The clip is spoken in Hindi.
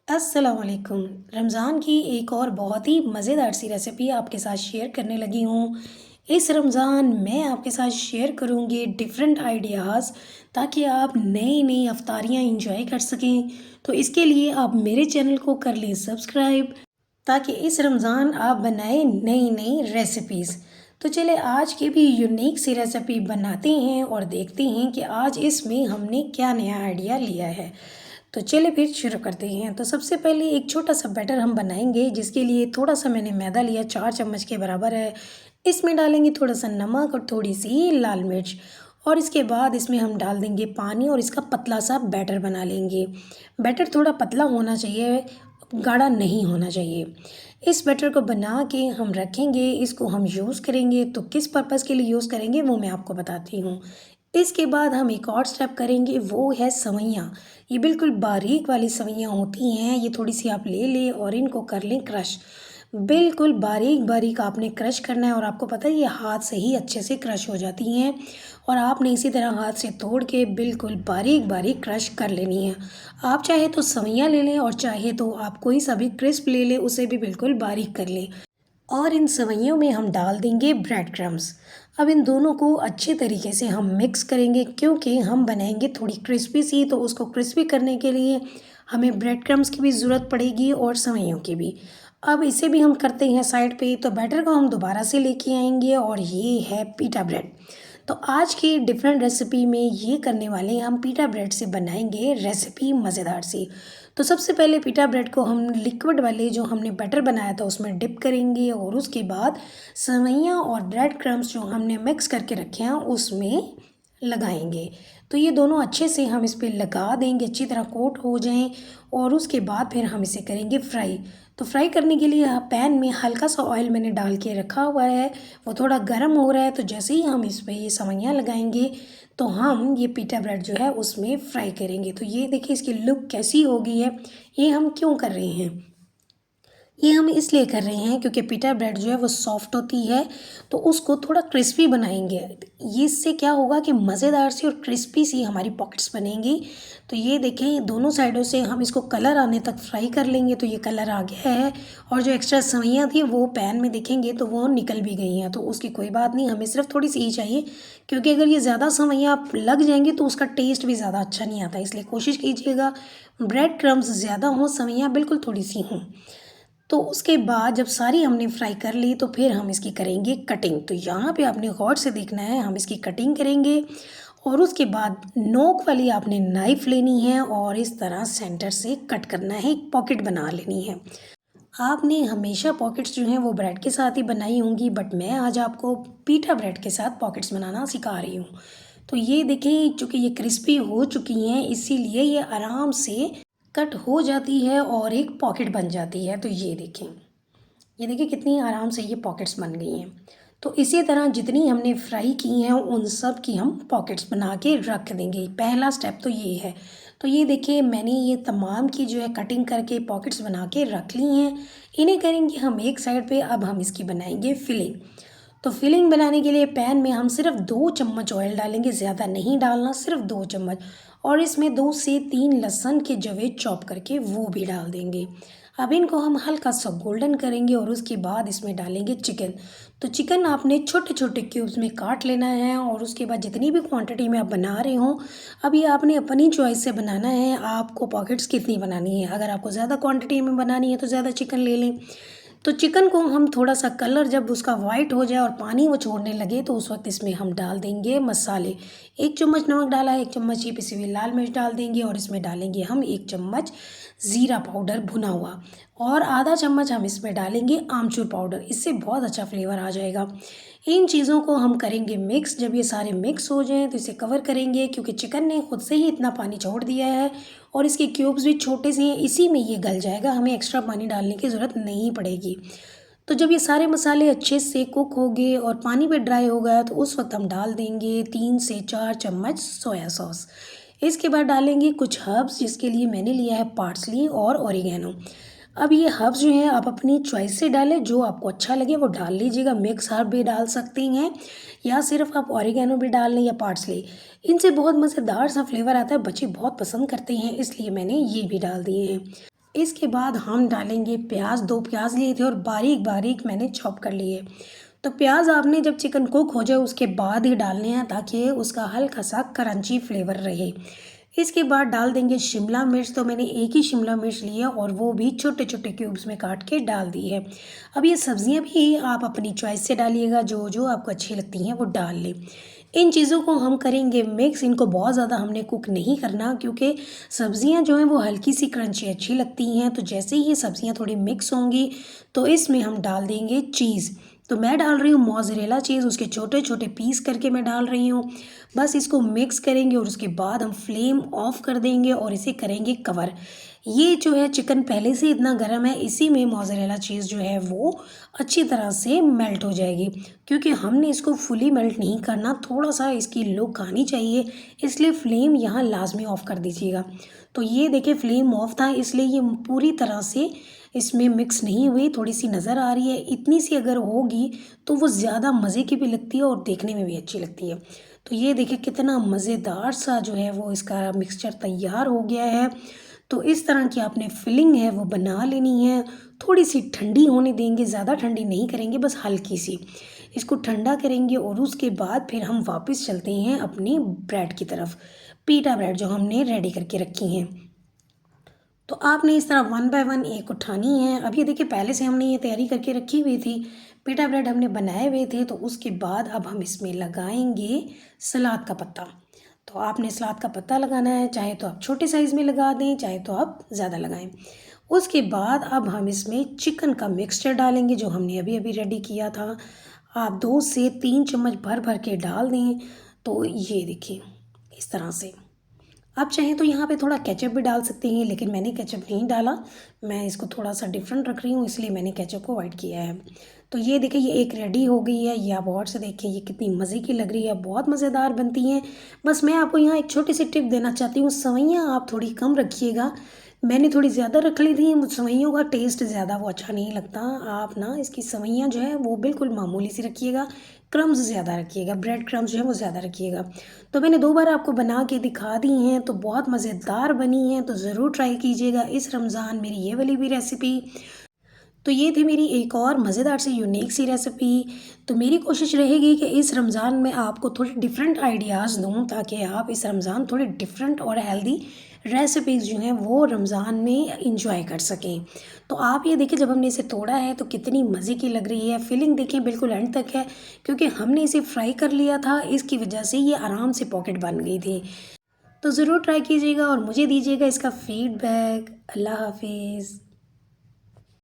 अस्सलाम वालेकुम। रमज़ान की एक और बहुत ही मज़ेदार सी रेसिपी आपके साथ शेयर करने लगी हूँ। इस रमज़ान मैं आपके साथ शेयर करूँगी डिफरेंट आइडियाज़ ताकि आप नई-नई अफ्तारियाँ एंजॉय कर सकें। तो इसके लिए आप मेरे चैनल को कर लें सब्सक्राइब ताकि इस रमज़ान आप बनाएँ नई-नई रेसिपीज़। तो चलिए आज की भी यूनिक सी रेसिपी बनाते हैं और देखते हैं कि आज इसमें हमने क्या नया आइडिया लिया है। तो चलिए फिर शुरू करते हैं। तो सबसे पहले एक छोटा सा बैटर हम बनाएंगे जिसके लिए थोड़ा सा मैंने मैदा लिया 4 चम्मच के बराबर है। इसमें डालेंगे थोड़ा सा नमक और थोड़ी सी लाल मिर्च और इसके बाद इसमें हम डाल देंगे पानी और इसका पतला सा बैटर बना लेंगे। बैटर थोड़ा पतला होना चाहिए, गाढ़ा नहीं होना चाहिए। इस बैटर को बना के हम रखेंगे, इसको हम यूज़ करेंगे। तो किस पर्पज़ के लिए यूज़ करेंगे वो मैं आपको बताती हूँ। इसके बाद हम एक और स्टेप करेंगे, वो है सवैयाँ। ये बिल्कुल बारीक वाली सवैयाँ होती हैं, ये थोड़ी सी आप ले लें और इनको कर लें क्रश। बिल्कुल बारीक बारीक आपने क्रश करना है और आपको पता है ये हाथ से ही अच्छे से क्रश हो जाती हैं और आपने इसी तरह हाथ से तोड़ के बिल्कुल बारीक बारीक क्रश कर लेनी है। आप चाहे तो सवैयाँ ले लें और चाहे तो आप कोई सा भी क्रिस्प ले लें, उसे भी बिल्कुल बारीक कर लें। और इन सेवइयों में हम डाल देंगे ब्रेड क्रम्स। अब इन दोनों को अच्छे तरीके से हम मिक्स करेंगे क्योंकि हम बनाएंगे थोड़ी क्रिस्पी सी, तो उसको क्रिस्पी करने के लिए हमें ब्रेड क्रम्स की भी ज़रूरत पड़ेगी और सेवइयों की भी। अब इसे भी हम करते हैं साइड पे। तो बैटर को हम दोबारा से लेके आएंगे और ये है पीटा ब्रेड। तो आज की डिफरेंट रेसिपी में ये करने वाले हैं, हम पीटा ब्रेड से बनाएंगे रेसिपी मज़ेदार सी। तो सबसे पहले पीटा ब्रेड को हम लिक्विड वाले जो हमने बैटर बनाया था उसमें डिप करेंगे और उसके बाद सेवइयाँ और ब्रेड क्रम्स जो हमने मिक्स करके रखे हैं उसमें लगाएंगे। तो ये दोनों अच्छे से हम इस पे लगा देंगे, अच्छी तरह कोट हो जाएं और उसके बाद फिर हम इसे करेंगे फ्राई। तो फ्राई करने के लिए पैन में हल्का सा ऑयल मैंने डाल के रखा हुआ है, वो थोड़ा गर्म हो रहा है। तो जैसे ही हम इस पे ये सेवइयाँ लगाएंगे तो हम ये पीटा ब्रेड जो है उसमें फ्राई करेंगे। तो ये देखिए इसकी लुक कैसी हो गई है। ये हम क्यों कर रहे हैं, ये हम इसलिए कर रहे हैं क्योंकि पीटा ब्रेड जो है वो सॉफ्ट होती है, तो उसको थोड़ा क्रिस्पी बनाएंगे। ये इससे क्या होगा कि मज़ेदार सी और क्रिस्पी सी हमारी पॉकेट्स बनेंगी। तो ये देखें दोनों साइडों से हम इसको कलर आने तक फ्राई कर लेंगे। तो ये कलर आ गया है और जो एक्स्ट्रा सेवइयाँ थी वो पैन में देखेंगे तो वो निकल भी गई हैं। तो उसकी कोई बात नहीं, हमें सिर्फ थोड़ी सी ही चाहिए क्योंकि अगर ये ज़्यादा सेवइयाँ लग जाएंगी तो उसका टेस्ट भी ज़्यादा अच्छा नहीं आता। इसलिए कोशिश कीजिएगा ब्रेड क्रम्स ज़्यादा हों, सेवइयाँ बिल्कुल थोड़ी सी हों। तो उसके बाद जब सारी हमने फ्राई कर ली तो फिर हम इसकी करेंगे कटिंग। तो यहाँ पे आपने गौर से देखना है, हम इसकी कटिंग करेंगे और उसके बाद नोक वाली आपने नाइफ़ लेनी है और इस तरह सेंटर से कट करना है, एक पॉकेट बना लेनी है। आपने हमेशा पॉकेट्स जो हैं वो ब्रेड के साथ ही बनाई होंगी, बट मैं आज आपको पीठा ब्रेड के साथ पॉकेट्स बनाना सिखा रही हूँ। तो ये देखें चूँकि ये क्रिस्पी हो चुकी हैं इसीलिए ये आराम से कट हो जाती है और एक पॉकेट बन जाती है। तो ये देखिए कितनी आराम से ये पॉकेट्स बन गई हैं। तो इसी तरह जितनी हमने फ्राई की हैं उन सब की हम पॉकेट्स बना के रख देंगे। पहला स्टेप तो ये है। तो ये देखिए मैंने ये तमाम की जो है कटिंग करके पॉकेट्स बना के रख ली हैं। इन्हें करेंगे हम एक साइड पे। अब हम इसकी बनाएंगे फिलिंग। तो फिलिंग बनाने के लिए पैन में हम सिर्फ 2 चम्मच ऑयल डालेंगे, ज़्यादा नहीं डालना, सिर्फ 2 चम्मच। और इसमें 2 से 3 लहसुन के जवे चॉप करके वो भी डाल देंगे। अब इनको हम हल्का सा गोल्डन करेंगे और उसके बाद इसमें डालेंगे चिकन। तो चिकन आपने छोटे छोटे क्यूब्स में काट लेना है और उसके बाद जितनी भी क्वांटिटी में आप बना रहे हो, अब ये आपने अपनी चॉइस से बनाना है, आपको पॉकेट्स कितनी बनानी है। अगर आपको ज़्यादा क्वांटिटी में बनानी है तो ज़्यादा चिकन ले लें। तो चिकन को हम थोड़ा सा कलर जब उसका वाइट हो जाए और पानी वो छोड़ने लगे तो उस वक्त इसमें हम डाल देंगे मसाले। 1 चम्मच नमक डाला है, 1 चम्मच ही पिसी हुई लाल मिर्च डाल देंगे और इसमें डालेंगे हम 1 चम्मच ज़ीरा पाउडर भुना हुआ और आधा चम्मच हम इसमें डालेंगे आमचूर पाउडर। इससे बहुत अच्छा फ्लेवर आ जाएगा। इन चीज़ों को हम करेंगे मिक्स। जब ये सारे मिक्स हो जाएं तो इसे कवर करेंगे क्योंकि चिकन ने खुद से ही इतना पानी छोड़ दिया है और इसके क्यूब्स भी छोटे से हैं, इसी में ये गल जाएगा, हमें एक्स्ट्रा पानी डालने की ज़रूरत नहीं पड़ेगी। तो जब ये सारे मसाले अच्छे से कुक हो गए और पानी भी ड्राई हो गया तो उस वक्त हम डाल देंगे 3 से 4 चम्मच सोया सॉस। इसके बाद डालेंगे कुछ हर्ब्स जिसके लिए मैंने लिया है पार्सली और ओरिगेनो। अब ये हर्ब्स जो हैं आप अपनी चॉइस से डालें, जो आपको अच्छा लगे वो डाल लीजिएगा। मिक्स हर्ब भी डाल सकती हैं या सिर्फ आप ओरिगेनो भी डाल लें या पार्सली। इनसे बहुत मज़ेदार सा फ्लेवर आता है, बच्चे बहुत पसंद करते हैं, इसलिए मैंने ये भी डाल दिए हैं। इसके बाद हम डालेंगे प्याज। 2 प्याज लिए थे और बारीक बारीक मैंने चॉप कर लिए। तो प्याज आपने जब चिकन कुक हो जाए उसके बाद ही डालने हैं ताकि उसका हल्का सा क्रंची फ्लेवर रहे। इसके बाद डाल देंगे शिमला मिर्च। तो मैंने एक ही शिमला मिर्च लिया और वो भी छोटे छोटे क्यूब्स में काट के डाल दी है। अब ये सब्ज़ियाँ भी आप अपनी चॉइस से डालिएगा, जो जो आपको अच्छी लगती हैं वो डाल लें। इन चीज़ों को हम करेंगे मिक्स। इनको बहुत ज़्यादा हमने कुक नहीं करना क्योंकि सब्ज़ियाँ जो हैं वो हल्की सी क्रंची अच्छी लगती हैं। तो जैसे ही ये सब्ज़ियाँ थोड़ी मिक्स होंगी तो इसमें हम डाल देंगे चीज़। तो मैं डाल रही हूँ मोज़रेला चीज़, उसके छोटे छोटे पीस करके मैं डाल रही हूँ। बस इसको मिक्स करेंगे और उसके बाद हम फ्लेम ऑफ कर देंगे और इसे करेंगे कवर। ये जो है चिकन पहले से इतना गर्म है, इसी में मोज़रेला चीज़ जो है वो अच्छी तरह से मेल्ट हो जाएगी। क्योंकि हमने इसको फुली मेल्ट नहीं करना, थोड़ा सा इसकी लुक आनी चाहिए, इसलिए फ्लेम यहाँ लाजमी ऑफ कर दीजिएगा। तो ये देखिए फ्लेम ऑफ था इसलिए ये पूरी तरह से इसमें मिक्स नहीं हुई, थोड़ी सी नज़र आ रही है। इतनी सी अगर होगी तो वो ज़्यादा मज़े की भी लगती है और देखने में भी अच्छी लगती है। तो ये देखिए कितना मज़ेदार सा जो है वो इसका मिक्सचर तैयार हो गया है। तो इस तरह की आपने फिलिंग है वो बना लेनी है। थोड़ी सी ठंडी होने देंगे, ज़्यादा ठंडी नहीं करेंगे, बस हल्की सी इसको ठंडा करेंगे और उसके बाद फिर हम वापस चलते हैं अपनी ब्रेड की तरफ। पीटा ब्रेड जो हमने रेडी करके रखी हैं, तो आपने इस तरह वन बाय वन एक उठानी है। अब ये देखिए पहले से हमने ये तैयारी करके रखी हुई थी, पिटा ब्रेड हमने बनाए हुए थे। तो उसके बाद अब हम इसमें लगाएंगे सलाद का पत्ता। तो आपने सलाद का पत्ता लगाना है, चाहे तो आप छोटे साइज़ में लगा दें, चाहे तो आप ज़्यादा लगाएं। उसके बाद अब हम इसमें चिकन का मिक्सचर डालेंगे जो हमने अभी अभी रेडी किया था। आप 2 से 3 चम्मच भर भर के डाल दें। तो ये देखिए इस तरह से आप चाहें तो यहाँ पे थोड़ा केचप भी डाल सकते हैं, लेकिन मैंने केचप नहीं डाला। मैं इसको थोड़ा सा डिफरेंट रख रही हूँ इसलिए मैंने केचप को अवॉइड किया है। तो ये देखिए ये एक रेडी हो गई है। ये आप और से देखिए ये कितनी मज़े की लग रही है, बहुत मज़ेदार बनती हैं। बस मैं आपको यहाँ एक छोटी सी टिप देना चाहती हूँ, सवैयाँ आप थोड़ी कम रखिएगा। मैंने थोड़ी ज़्यादा रख ली थी, सवैयों का टेस्ट ज़्यादा वो अच्छा नहीं लगता। आप ना इसकी सवैयाँ जो है वो बिल्कुल मामूली सी रखिएगा, क्रम्स ज़्यादा रखिएगा, ब्रेड क्रम्स जो है वो ज़्यादा रखिएगा। तो मैंने 2 बार आपको बना के दिखा दी हैं, तो बहुत मज़ेदार बनी हैं। तो ज़रूर ट्राई कीजिएगा इस रमज़ान मेरी ये वाली भी रेसिपी। तो ये थी मेरी एक और मज़ेदार सी यूनिक सी रेसिपी। तो मेरी कोशिश रहेगी कि इस रमज़ान में आपको थोड़े डिफरेंट आइडियाज़ दूँ ताकि आप इस रमज़ान थोड़े डिफरेंट और हेल्दी रेसिपीज़ जो हैं वो रमज़ान में इंजॉय कर सकें। तो आप ये देखिए जब हमने इसे तोड़ा है तो कितनी मज़े की लग रही है। फिलिंग देखिए बिल्कुल एंड तक है क्योंकि हमने इसे फ्राई कर लिया था, इसकी वजह से ये आराम से पॉकेट बन गई थी। तो ज़रूर ट्राई कीजिएगा और मुझे दीजिएगा इसका फीडबैक। अल्लाह हाफिज़।